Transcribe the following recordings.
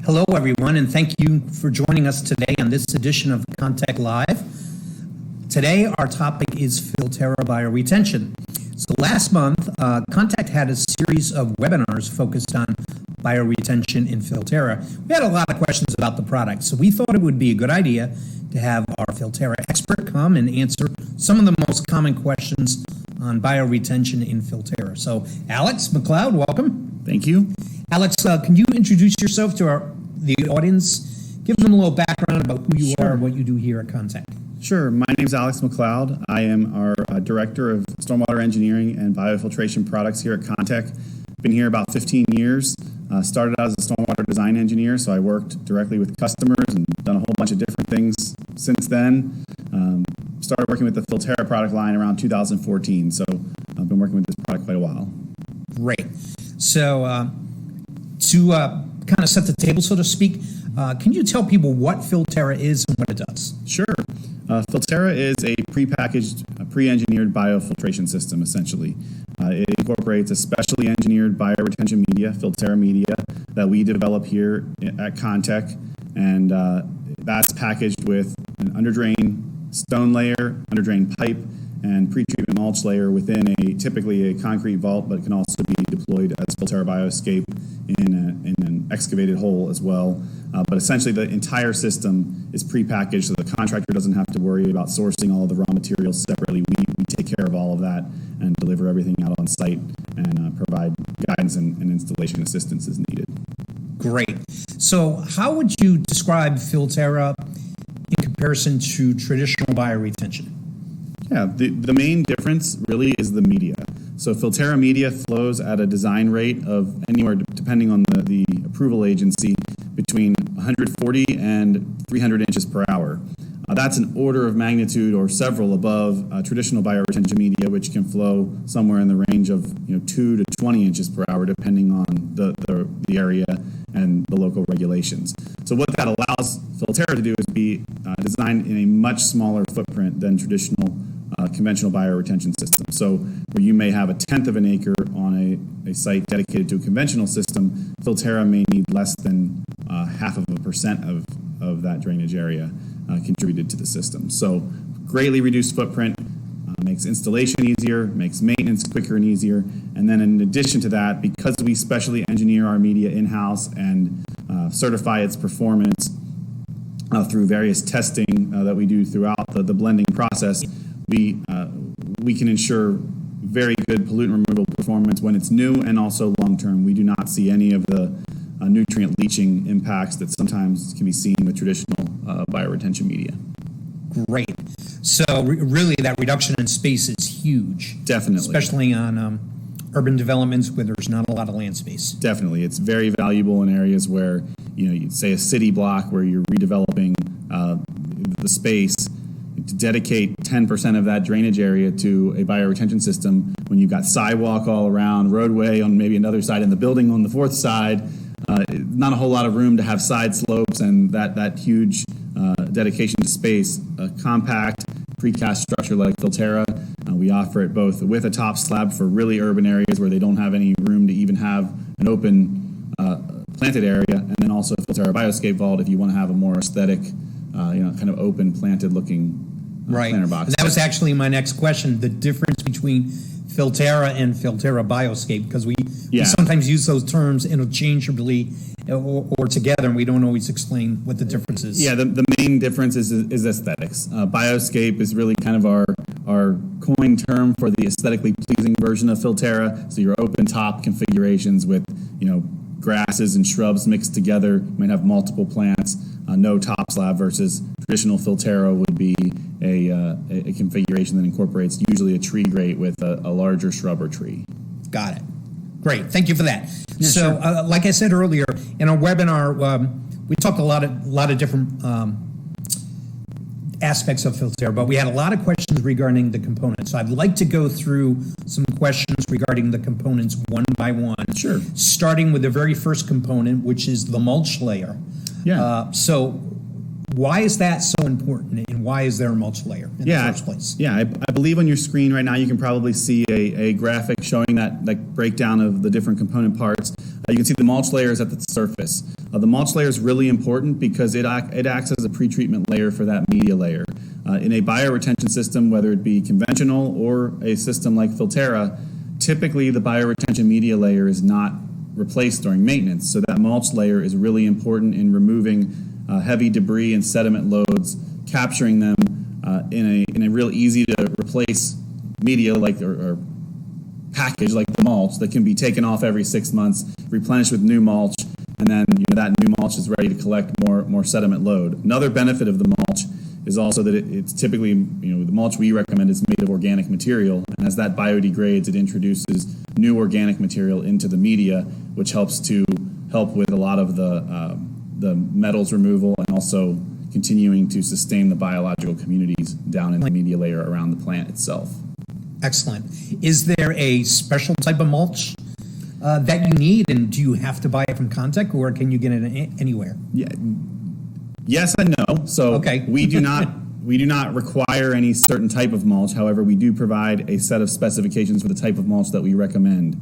Hello, everyone, and thank you for joining us today on this edition of Contech Live. Today, our topic is Filterra Bioretention. So last month, Contech had a series of webinars focused on bioretention in Filterra. We had a lot of questions about the product, so we thought it would be a good idea to have our Filterra expert come and answer some of the most common questions on bioretention in Filterra. So, Alex McLeod, welcome. Thank you. Alex, can you introduce yourself to the audience? Give them a little background about who you are and what you do here at Contech. Sure. My name is Alex McLeod. I am our Director of Stormwater Engineering and Biofiltration Products here at Contech. Been here about 15 years. Started out as a stormwater design engineer, so I worked directly with customers and done a whole bunch of different things since then. Started working with the Filterra product line around 2014, so I've been working with this product quite a while. Great. So to kind of set the table, so to speak, can you tell people what Filterra is and what it does? Sure. Filterra is a prepackaged, pre-engineered biofiltration system, essentially. It incorporates a specially engineered bioretention media, Filterra media, that we develop here at Contech, and that's packaged with an underdrain stone layer, underdrain pipe, and pre-treatment mulch layer within typically a concrete vault, but can also be deployed as Filterra Bioscape in an excavated hole as well. But essentially, the entire system is pre-packaged, so the contractor doesn't have to worry about sourcing all of the raw materials separately. We take care of all of that and deliver everything out on site and provide guidance and installation assistance as needed. Great. So how would you describe Filterra in comparison to traditional bioretention? Yeah, the main difference really is the media. So Filterra media flows at a design rate of anywhere, depending on the approval agency, between 140 and 300 inches per hour. That's an order of magnitude or several above traditional bioretention media, which can flow somewhere in the range of 2 to 20 inches per hour, depending on the area and the local regulations. So what that allows Filterra to do is be designed in a much smaller footprint than traditional conventional bioretention system. So where you may have 1/10 of an acre on a site dedicated to a conventional system, Filterra may need less than 0.5% of that drainage area contributed to the system. So greatly reduced footprint, makes installation easier, makes maintenance quicker and easier. And then in addition to that, because we specially engineer our media in-house and certify its performance through various testing that we do throughout the blending process, we can ensure very good pollutant removal performance when it's new and also long-term. We do not see any of the nutrient leaching impacts that sometimes can be seen with traditional bioretention media. Great. So really that reduction in space is huge. Definitely. Especially on urban developments where there's not a lot of land space. Definitely. It's very valuable in areas where, you'd say a city block where you're redeveloping the space. To dedicate 10% of that drainage area to a bioretention system when you've got sidewalk all around, roadway on maybe another side, and the building on the fourth side, not a whole lot of room to have side slopes and that huge dedication to space. A compact precast structure like Filterra, we offer it both with a top slab for really urban areas where they don't have any room to even have an open planted area, and then also Filterra Bioscape vault if you want to have a more aesthetic, kind of open planted looking planter box. And that was actually my next question, the difference between Filterra and Filterra Bioscape, because we sometimes use those terms interchangeably or together, and we don't always explain what the difference is. Yeah, the main difference is aesthetics. Bioscape is really kind of our coin term for the aesthetically pleasing version of Filterra. So your open top configurations with grasses and shrubs mixed together. You might have multiple plants. No top slab versus traditional Filterra would be a configuration that incorporates usually a tree grate with a larger shrub or tree. Got it. Great. Thank you for that. Yeah, so, sure. Like I said earlier, in our webinar, we talked a lot of different aspects of Filterra, but we had a lot of questions regarding the components. So I'd like to go through some questions regarding the components one by one. Sure. Starting with the very first component, which is the mulch layer. Yeah. So why is that so important, and why is there a mulch layer in the first place? Yeah, I believe on your screen right now you can probably see a graphic showing that breakdown of the different component parts. You can see the mulch layer is at the surface. The mulch layer is really important because it acts as a pretreatment layer for that media layer. In a bioretention system, whether it be conventional or a system like Filterra, typically the bioretention media layer is not replaced during maintenance. So that mulch layer is really important in removing heavy debris and sediment loads, capturing them in a real easy to replace media like or package like the mulch that can be taken off every 6 months, replenished with new mulch, and then that new mulch is ready to collect more sediment load. Another benefit of the mulch is also that it's typically, the mulch we recommend is made of organic material, and as that biodegrades, it introduces new organic material into the media, which helps with a lot of the metals removal and also continuing to sustain the biological communities down in the media layer around the plant itself. Excellent. Is there a special type of mulch that you need, and do you have to buy it from Contech, or can you get it anywhere? Yeah. Yes and no. So okay. we do not require any certain type of mulch. However, we do provide a set of specifications for the type of mulch that we recommend.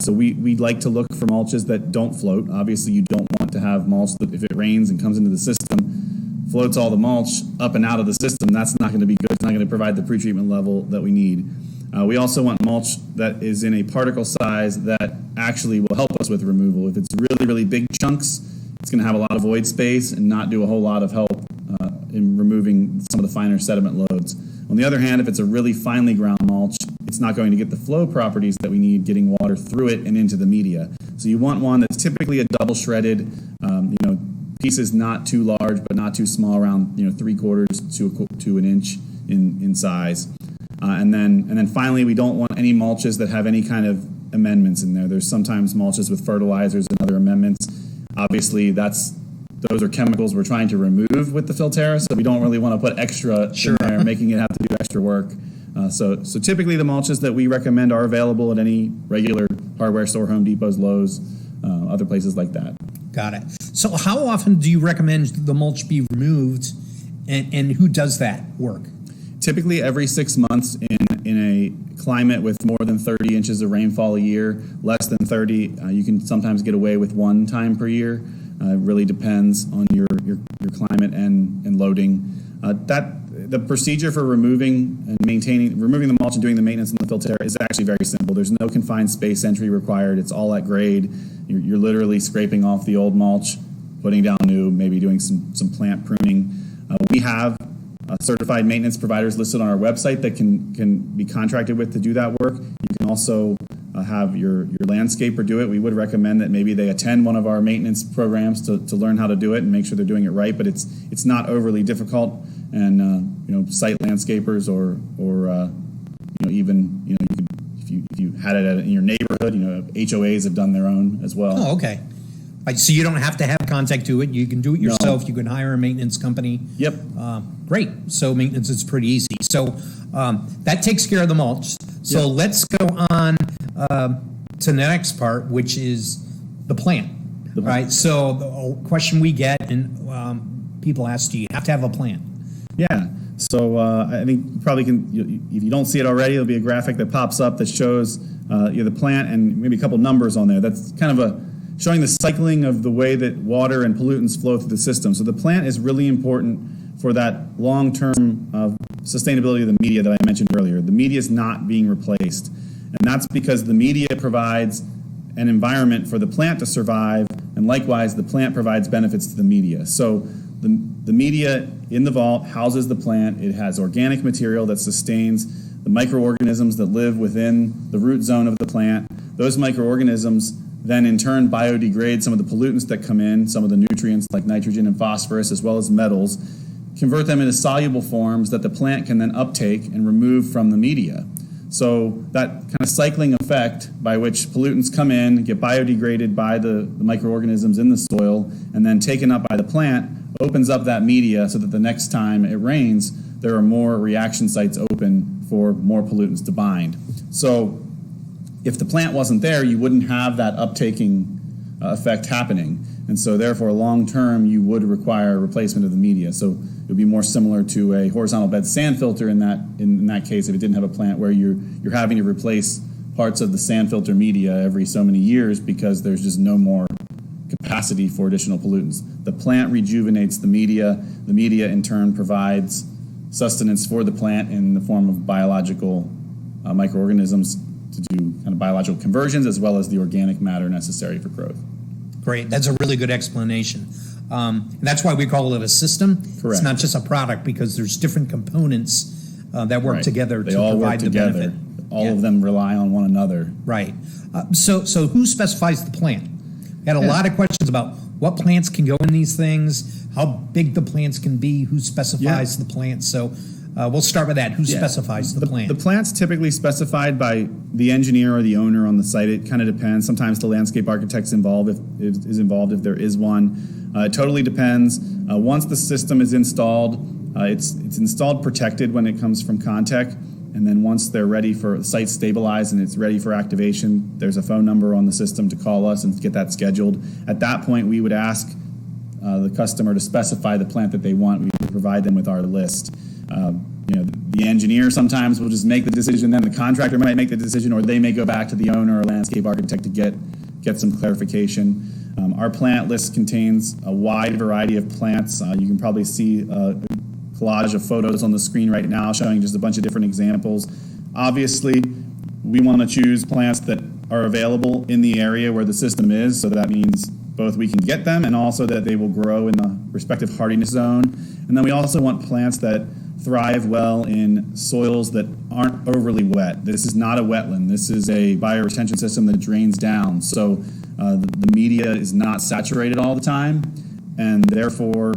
So we'd like to look for mulches that don't float. Obviously, you don't want to have mulch that if it rains and comes into the system, floats all the mulch up and out of the system. That's not going to be good. It's not going to provide the pretreatment level that we need. We also want mulch that is in a particle size that actually will help us with removal. If it's really, really big chunks, it's going to have a lot of void space and not do a whole lot of help in removing some of the finer sediment loads. On the other hand, if it's a really finely ground mulch, it's not going to get the flow properties that we need getting water through it and into the media. So you want one that's typically a double shredded, pieces not too large but not too small, around 3/4 to an inch in size. And then finally, we don't want any mulches that have any kind of amendments in there. There's sometimes mulches with fertilizers and other amendments. Obviously, those are chemicals we're trying to remove with the Filterra, so we don't really want to put extra in there, making it have to do extra work. So typically the mulches that we recommend are available at any regular hardware store, Home Depots, Lowe's, other places like that. Got it. So how often do you recommend the mulch be removed, and who does that work? Typically every 6 months in a climate with more than 30 inches of rainfall a year. Less than 30, you can sometimes get away with one time per year. It really depends on your climate and loading. The procedure for removing the mulch and doing the maintenance in the Filterra is actually very simple. There's no confined space entry required. It's all at grade. You're literally scraping off the old mulch, putting down new, maybe doing some plant pruning. We have certified maintenance providers listed on our website that can be contracted with to do that work. You can also have your landscaper do it. We would recommend that maybe they attend one of our maintenance programs to learn how to do it and make sure they're doing it right. But it's not overly difficult, and site landscapers or even you could, if you had it in your neighborhood, HOAs have done their own as well. Oh, okay. So you don't have to have Contech do it. You can do it yourself. No. You can hire a maintenance company. Yep. Great. So maintenance is pretty easy. So that takes care of the mulch. So let's go on to the next part, which is the plant. Right. So the question we get, and people ask, do you have to have a plant? Yeah. So I think you probably can, if you don't see it already, there'll be a graphic that pops up that shows the plant and maybe a couple numbers on there. That's kind of showing the cycling of the way that water and pollutants flow through the system. So the plant is really important for that long-term sustainability of the media that I mentioned earlier. The media is not being replaced, and that's because the media provides an environment for the plant to survive, and likewise, the plant provides benefits to the media. So the media in the vault houses the plant. It has organic material that sustains the microorganisms that live within the root zone of the plant. Those microorganisms then in turn biodegrade some of the pollutants that come in, some of the nutrients like nitrogen and phosphorus, as well as metals, convert them into soluble forms that the plant can then uptake and remove from the media. So that kind of cycling effect by which pollutants come in, get biodegraded by the microorganisms in the soil, and then taken up by the plant, opens up that media so that the next time it rains, there are more reaction sites open for more pollutants to bind. So if the plant wasn't there, you wouldn't have that uptaking effect happening. And so therefore, long term, you would require a replacement of the media. So it would be more similar to a horizontal bed sand filter in that case if it didn't have a plant, where you're having to replace parts of the sand filter media every so many years because there's just no more capacity for additional pollutants. The plant rejuvenates the media. The media, in turn, provides sustenance for the plant in the form of biological microorganisms to do kind of biological conversions, as well as the organic matter necessary for growth. Great. That's a really good explanation. And that's why we call it a system. Correct. It's not just a product, because there's different components that work Right. together They to all provide work the together. benefit. All of them rely on one another. Right. So who specifies the plant? We had a lot of questions about what plants can go in these things, how big the plants can be, who specifies the plant. So we'll start with that. Who specifies the plant? The plant's typically specified by the engineer or the owner on the site. It kind of depends. Sometimes the landscape architect's involved is involved if there is one. It totally depends. Once the system is installed, it's installed protected when it comes from Contech. And then once they're ready for the site stabilized and it's ready for activation, there's a phone number on the system to call us and get that scheduled. At that point, we would ask the customer to specify the plant that they want. We would provide them with our list. The engineer sometimes will just make the decision, then the contractor might make the decision, or they may go back to the owner or landscape architect to get some clarification. Our plant list contains a wide variety of plants. You can probably see a collage of photos on the screen right now showing just a bunch of different examples. Obviously, we want to choose plants that are available in the area where the system is, so that means both we can get them and also that they will grow in the respective hardiness zone. And then we also want plants that thrive well in soils that aren't overly wet. This is not a wetland. This is a bioretention system that drains down. So the media is not saturated all the time, and therefore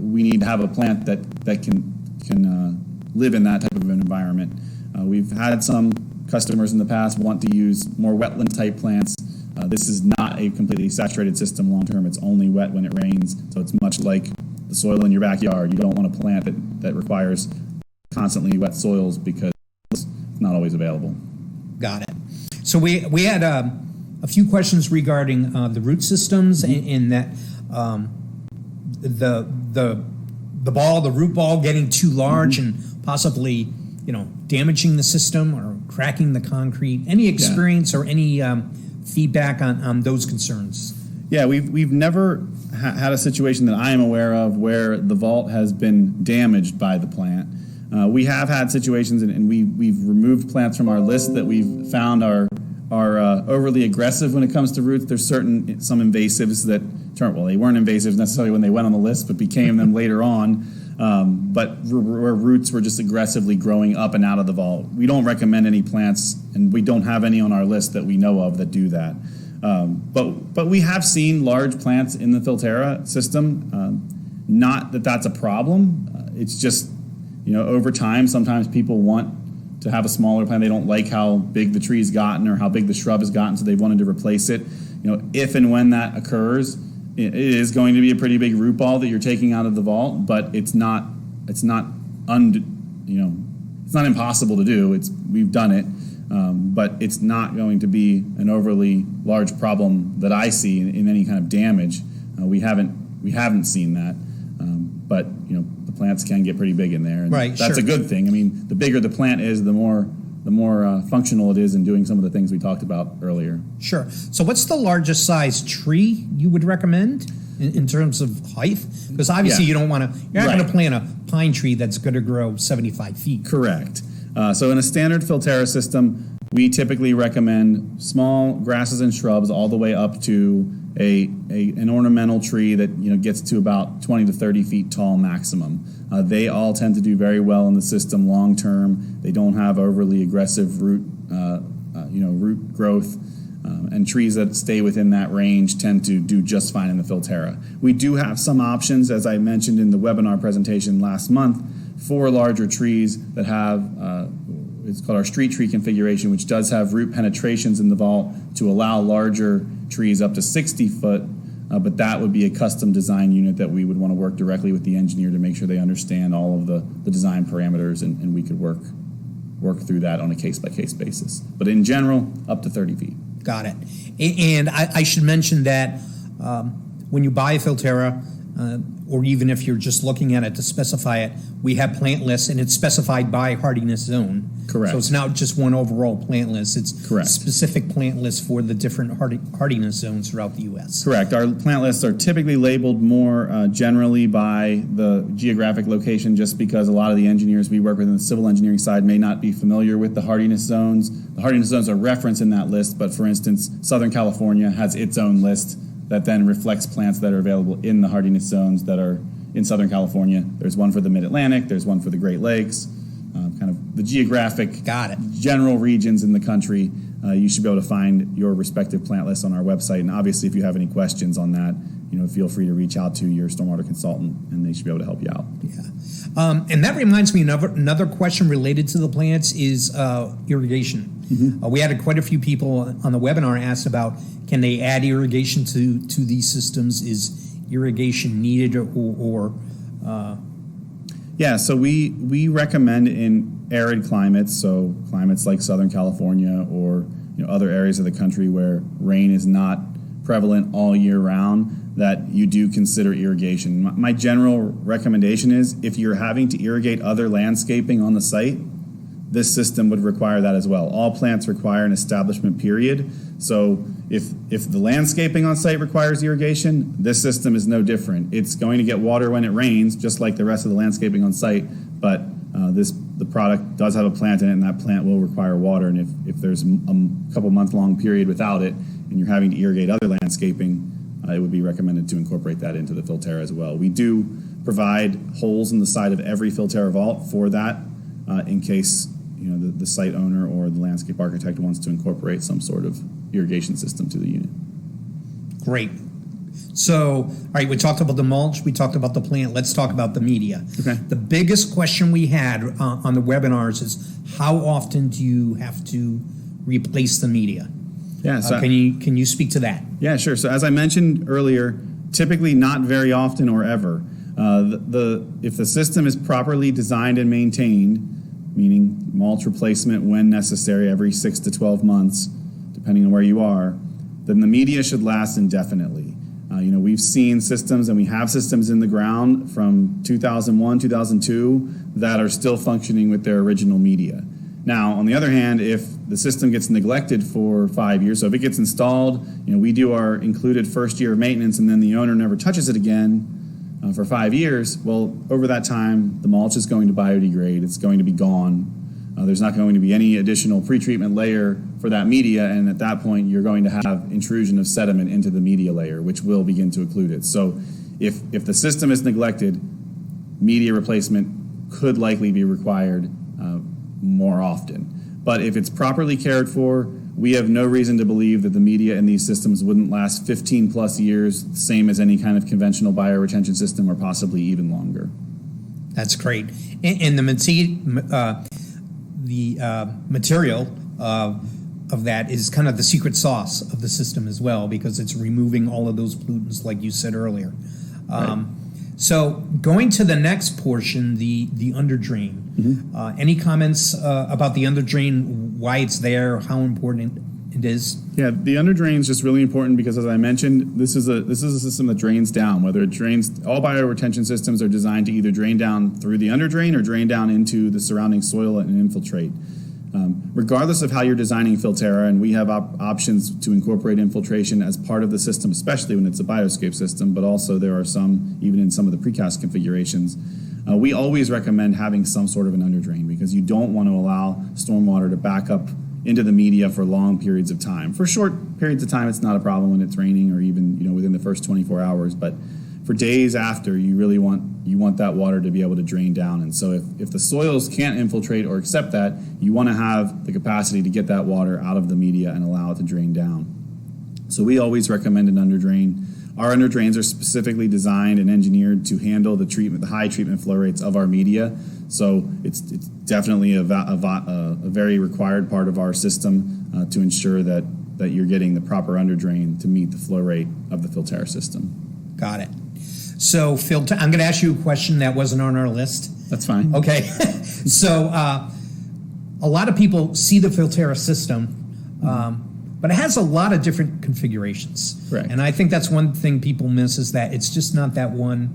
we need to have a plant that can live in that type of an environment. We've had some customers in the past want to use more wetland type plants. This is not a completely saturated system long term. It's only wet when it rains. So it's much like the soil in your backyard. You don't want a plant that requires constantly wet soils because it's not always available. Got it. So we had a few questions regarding the root systems in that the root ball getting too large and possibly damaging the system or cracking the concrete. Any experience or any feedback on those concerns? Yeah, we've never had a situation that I am aware of where the vault has been damaged by the plant. We have had situations, and we've removed plants from our list that we've found are overly aggressive when it comes to roots. There's some invasives that they weren't invasives necessarily when they went on the list, but became them later on. But where roots were just aggressively growing up and out of the vault. We don't recommend any plants, and we don't have any on our list that we know of that do that. But we have seen large plants in the Filterra system. Not that that's a problem. It's just, over time, sometimes people want to have a smaller plant. They don't like how big the tree's gotten or how big the shrub has gotten, so they wanted to replace it. If and when that occurs, it is going to be a pretty big root ball that you're taking out of the vault, but it's not impossible to do. We've done it. But it's not going to be an overly large problem that I see in any kind of damage. We haven't seen that, but the plants can get pretty big in there, and that's a good thing. I mean, the bigger the plant is, the more functional it is in doing some of the things we talked about earlier. Sure. So, what's the largest size tree you would recommend in terms of height? Because obviously you're not going to plant a pine tree that's going to grow 75 feet. Correct. So in a standard Filterra system, we typically recommend small grasses and shrubs all the way up to an ornamental tree that gets to about 20 to 30 feet tall maximum. They all tend to do very well in the system long term. They don't have overly aggressive root growth, and trees that stay within that range tend to do just fine in the Filterra. We do have some options, as I mentioned in the webinar presentation last month, for larger trees that have, it's called our street tree configuration, which does have root penetrations in the vault to allow larger trees up to 60 foot, but that would be a custom design unit that we would want to work directly with the engineer to make sure they understand all of the design parameters, and we could work through that on a case-by-case basis. But in general, up to 30 feet. Got it. And I should mention that when you buy a Filterra, or even if you're just looking at it to specify it, we have plant lists and it's specified by hardiness zone. Correct. So it's not just one overall plant list, it's Correct. specific plant lists for the different hardiness zones throughout the U.S. Correct. Our plant lists are typically labeled more generally by the geographic location, just because a lot of the engineers we work with on the civil engineering side may not be familiar with the hardiness zones. The hardiness zones are referenced in that list, but for instance, Southern California has its own list that then reflects plants that are available in the hardiness zones that are in Southern California. There's one for the Mid-Atlantic, there's one for the Great Lakes, kind of the geographic general regions in the country. You should be able to find your respective plant lists on our website. And obviously, if you have any questions on that, feel free to reach out to your stormwater consultant, and they should be able to help you out. Yeah. And that reminds me, another question related to the plants is irrigation. Mm-hmm. We had quite a few people on the webinar asked about, can they add irrigation to these systems? Is irrigation needed or Yeah, so we recommend in arid climates, so climates like Southern California or other areas of the country where rain is not prevalent all year round, that you do consider irrigation. My general recommendation is, if you're having to irrigate other landscaping on the site, this system would require that as well. All plants require an establishment period. So if the landscaping on site requires irrigation, this system is no different. It's going to get water when it rains, just like the rest of the landscaping on site, but the product does have a plant in it, and that plant will require water. And if there's a couple month-long period without it, and you're having to irrigate other landscaping, it would be recommended to incorporate that into the Filterra as well. We do provide holes in the side of every Filterra vault for that, in case the site owner or the landscape architect wants to incorporate some sort of irrigation system to the unit. Great. So, all right, we talked about the mulch, we talked about the plant, let's talk about the media. Okay. The biggest question we had on the webinars is, how often do you have to replace the media? Yeah, so can you speak to that? Yeah, sure. So as I mentioned earlier, typically not very often or ever. If the system is properly designed and maintained, meaning mulch replacement when necessary every 6 to 12 months, depending on where you are, then the media should last indefinitely. We've seen systems, and we have systems in the ground from 2001, 2002 that are still functioning with their original media. Now, on the other hand, if the system gets neglected for 5 years, so if it gets installed, we do our included first year of maintenance, and then the owner never touches it again for 5 years, well, over that time, the mulch is going to biodegrade. It's going to be gone. There's not going to be any additional pretreatment layer for that media, and at that point, you're going to have intrusion of sediment into the media layer, which will begin to occlude it. So if the system is neglected, media replacement could likely be required more often. But if it's properly cared for, we have no reason to believe that the media in these systems wouldn't last 15 plus years, same as any kind of conventional bioretention system, or possibly even longer. That's great. And the material of that is kind of the secret sauce of the system as well, because it's removing all of those pollutants, like you said earlier. Right. So going to the next portion, the underdrain. Mm-hmm. Any comments about the underdrain, why it's there, how important it is? Yeah, the underdrain is just really important because, as I mentioned, this is a system that drains down. Whether it drains, all bioretention systems are designed to either drain down through the underdrain or drain down into the surrounding soil and infiltrate. Regardless of how you're designing Filterra, and we have options to incorporate infiltration as part of the system, especially when it's a Bioscape system, but also there are some, even in some of the precast configurations, we always recommend having some sort of an underdrain, because you don't want to allow stormwater to back up into the media for long periods of time. For short periods of time, it's not a problem when it's raining, or even within the first 24 hours, but for days after, you really want that water to be able to drain down. And so if the soils can't infiltrate or accept that, you want to have the capacity to get that water out of the media and allow it to drain down. So we always recommend an underdrain. Our underdrains are specifically designed and engineered to handle the high treatment flow rates of our media. So it's definitely a very required part of our system to ensure that you're getting the proper underdrain to meet the flow rate of the Filterra system. Got it. So, Phil, I'm going to ask you a question that wasn't on our list. That's fine. Okay. So, a lot of people see the Filterra system, but it has a lot of different configurations. Correct. And I think that's one thing people miss, is that it's just not that one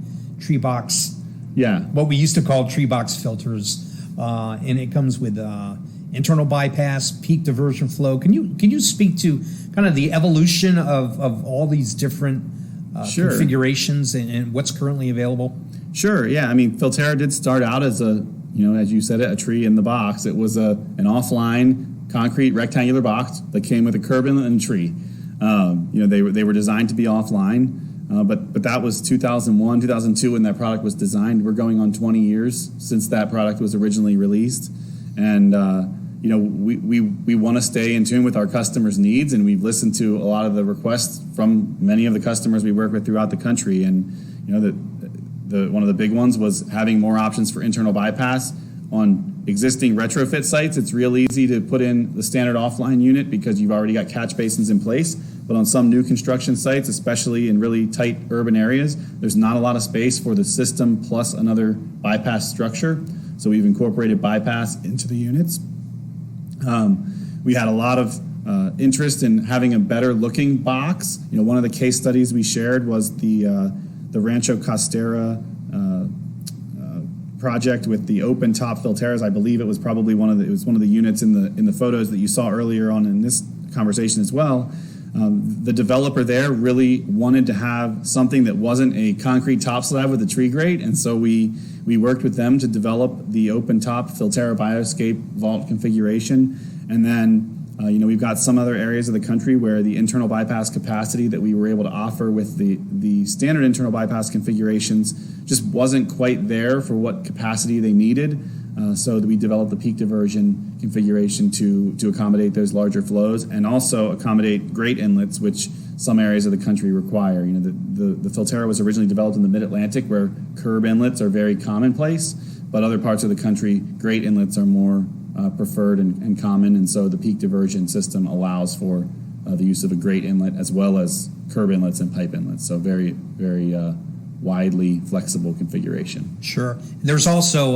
tree box, Yeah. what we used to call tree box filters, and it comes with internal bypass, peak diversion flow. Can you speak to kind of the evolution of all these different Sure. configurations and what's currently available? Sure. Yeah. I mean, Filterra did start out as as you said, a tree in the box. It was an offline concrete rectangular box that came with a curb inlet and a tree. They were designed to be offline, but that was 2001, 2002 when that product was designed. We're going on 20 years since that product was originally released, and we want to stay in tune with our customers' needs, and we've listened to a lot of the requests from many of the customers we work with throughout the country, and one of the big ones was having more options for internal bypass. On existing retrofit sites, it's real easy to put in the standard offline unit because you've already got catch basins in place. But on some new construction sites, especially in really tight urban areas, there's not a lot of space for the system plus another bypass structure. So we've incorporated bypass into the units. We had a lot of interest in having a better looking box. One of the case studies we shared was the Rancho Costera project with the open top Filterras. I believe it was probably one of the units in the photos that you saw earlier on in this conversation as well. The developer there really wanted to have something that wasn't a concrete top slab with a tree grate, and so we worked with them to develop the open top Filterra Bioscape vault configuration. And then we've got some other areas of the country where the internal bypass capacity that we were able to offer with the standard internal bypass configurations just wasn't quite there for what capacity they needed. So we developed the peak diversion configuration to accommodate those larger flows and also accommodate grate inlets, which some areas of the country require. The Filterra was originally developed in the Mid-Atlantic where curb inlets are very commonplace, but other parts of the country, grate inlets are more preferred and common, and so the peak diversion system allows for the use of a grate inlet as well as curb inlets and pipe inlets. So very, very widely flexible configuration. Sure. There's also,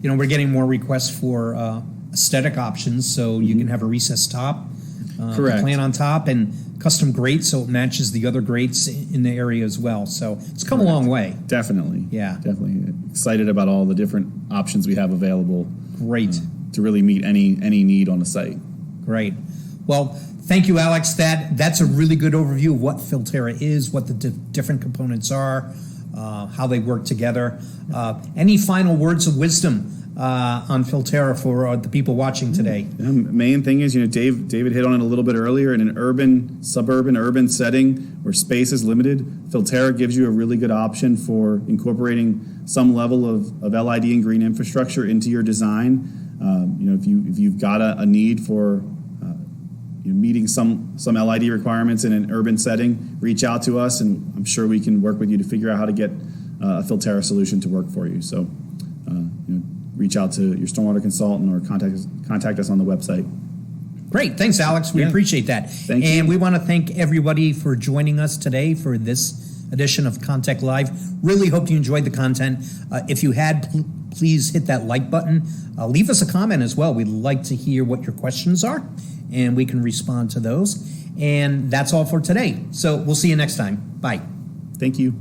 we're getting more requests for aesthetic options, so you can have a recessed top, Correct. Plan on top, and custom grates so it matches the other grates in the area as well. So it's come a long way. Definitely. Yeah. Definitely. Excited about all the different options we have available. Great. To really meet any need on the site. Great. Well, thank you, Alex. That's a really good overview of what Filterra is, what the different components are, how they work together. Any final words of wisdom on Filterra for the people watching today? The main thing is, David hit on it a little bit earlier. In an suburban urban setting where space is limited, Filterra gives you a really good option for incorporating some level of LID and green infrastructure into your design. If you've got a need for meeting some LID requirements in an urban setting, reach out to us, and I'm sure we can work with you to figure out how to get a Filterra solution to work for you. So, reach out to your stormwater consultant or contact us on the website. Great. Thanks, Alex. We appreciate that. Thank you. And we want to thank everybody for joining us today for this edition of Contech Live. Really hope you enjoyed the content. If you had, please hit that like button. Leave us a comment as well. We'd like to hear what your questions are, and we can respond to those. And that's all for today. So we'll see you next time. Bye. Thank you.